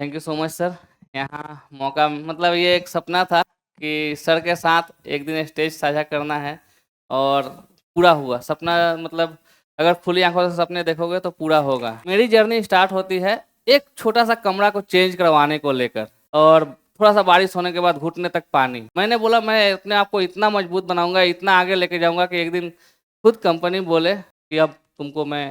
Thank you so much sir. यहाँ मौका मतलब ये एक सपना था कि सर के साथ एक दिन स्टेज साझा करना है और पूरा हुआ सपना। मतलब अगर खुली आंखों से सपने देखोगे तो पूरा होगा। मेरी जर्नी स्टार्ट होती है एक छोटा सा कमरा को चेंज करवाने को लेकर, और थोड़ा सा बारिश होने के बाद घुटने तक पानी। मैंने बोला मैं अपने आप को इतना मजबूत बनाऊंगा, इतना आगे लेके जाऊंगा कि एक दिन खुद कंपनी बोले कि अब तुमको मैं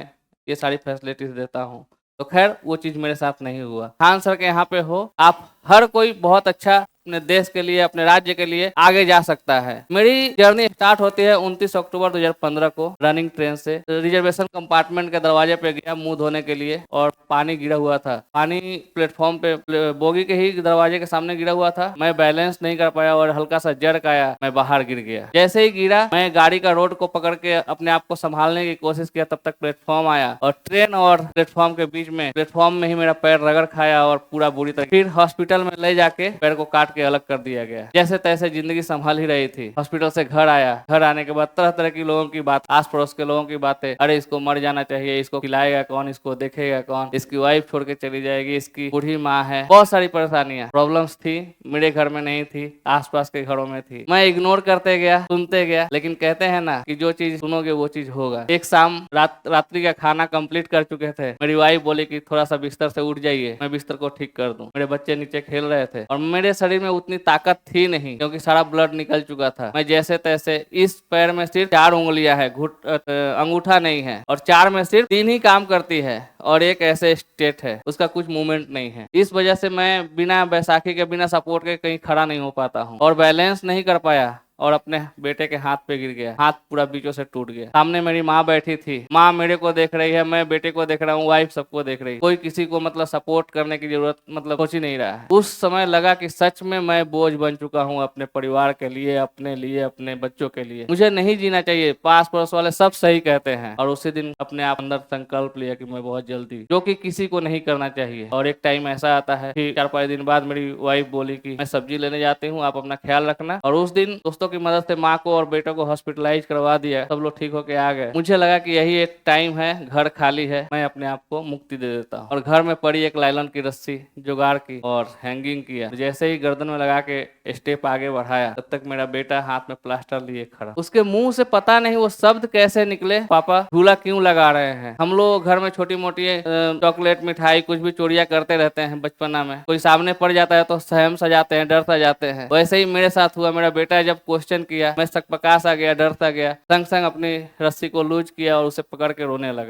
ये सारी फैसिलिटीज देता हूँ। तो खैर वो चीज मेरे साथ नहीं हुआ। खान सर के यहाँ पे हो आप, हर कोई बहुत अच्छा अपने देश के लिए, अपने राज्य के लिए आगे जा सकता है। मेरी जर्नी स्टार्ट होती है 29 अक्टूबर 2015 को रनिंग ट्रेन से। रिजर्वेशन कंपार्टमेंट के दरवाजे पे गया मुंह धोने के लिए और पानी गिरा हुआ था। पानी प्लेटफॉर्म पे बोगी के ही दरवाजे के सामने गिरा हुआ था। मैं बैलेंस नहीं कर पाया और हल्का सा जर्क आया, मैं बाहर गिर गया। जैसे ही गिरा मैं गाड़ी का रोड को पकड़ के अपने आप को संभालने की कोशिश किया, तब तक प्लेटफॉर्म आया और ट्रेन और प्लेटफॉर्म के बीच में प्लेटफॉर्म में ही मेरा पैर रगड़ खाया और पूरा बुरी तरह। फिर हॉस्पिटल में ले जाके पैर को काट के अलग कर दिया गया। जैसे तैसे जिंदगी संभाल ही रही थी। हॉस्पिटल से घर आया, घर आने के बाद तरह तरह की लोगों की बात, आस पड़ोस के लोगों की बातें, अरे इसको मर जाना चाहिए, इसको खिलाएगा कौन, इसको देखेगा कौन, इसकी वाइफ छोड़ के चली जाएगी, इसकी बूढ़ी माँ है। बहुत सारी परेशानियां, प्रॉब्लम्स थी। मेरे घर में नहीं थी, आसपास के घरों में थी। मैं इग्नोर करते गया, सुनते गया, लेकिन कहते हैं ना कि जो चीज सुनोगे वो चीज होगा। एक शाम रात्रि का खाना कंप्लीट कर चुके थे। मेरी वाइफ बोली कि थोड़ा सा बिस्तर से उठ जाइए, मैं बिस्तर को ठीक कर दूं। मेरे बच्चे नीचे खेल रहे थे और मेरे शरीर में उतनी ताकत थी नहीं, क्योंकि सारा ब्लड निकल चुका था। मैं जैसे तैसे, इस पैर में सिर्फ 4 उंगलियां है, अंगूठा नहीं है, और 4 में सिर्फ 3 ही काम करती है और एक ऐसे स्टेट है उसका कुछ मूवमेंट नहीं है। इस वजह से मैं बिना बैसाखी के, बिना सपोर्ट के कहीं खड़ा नहीं हो पाता हूँ और बैलेंस नहीं कर पाया और अपने बेटे के हाथ पे गिर गया। हाथ पूरा बीचों से टूट गया। सामने मेरी माँ बैठी थी, माँ मेरे को देख रही है, मैं बेटे को देख रहा हूँ, वाइफ सबको देख रही है। कोई किसी को मतलब सपोर्ट करने की जरूरत मतलब सोच ही नहीं रहा है। उस समय लगा कि सच में मैं बोझ बन चुका हूँ अपने परिवार के लिए, अपने लिए, अपने बच्चों के लिए। मुझे नहीं जीना चाहिए। पास पड़ोस वाले सब सही कहते हैं। और उसी दिन अपने आप अंदर संकल्प लिया कि मैं बहुत जल्दी, जो कि किसी को नहीं करना चाहिए। और एक टाइम ऐसा आता है कि 4-5 दिन बाद मेरी वाइफ बोली कि मैं सब्जी लेने जाती हूँ, आप अपना ख्याल रखना। और उस दिन दोस्तों की मदद से माँ को और बेटों को हॉस्पिटलाइज करवा दिया। सब लोग ठीक होके आ गए। मुझे लगा कि यही एक टाइम है, घर खाली है, मैं अपने आप को मुक्ति दे देता हूँ। और घर में पड़ी एक लाइलन की रस्सी जुगाड़ की और हैंगिंग किया। जैसे ही गर्दन में लगा के स्टेप आगे बढ़ाया, तब तक मेरा बेटा हाथ में प्लास्टर लिए खड़ा। उसके मुंह से पता नहीं वो शब्द कैसे निकले, पापा झूला क्यों लगा रहे हैं। हम लोग घर में छोटी मोटी चॉकलेट, मिठाई, कुछ भी चोरियां करते रहते हैं बचपना में। कोई सामने पड़ जाता है तो सहम सा जाते हैं, डर सा जाते हैं। वैसे ही मेरे साथ हुआ। मेरा बेटा जब क्वेश्चन किया, मैं सकपका सा गया, डर सा गया, संग संग अपनी रस्सी को लूज किया और उसे पकड़ के रोने लगा।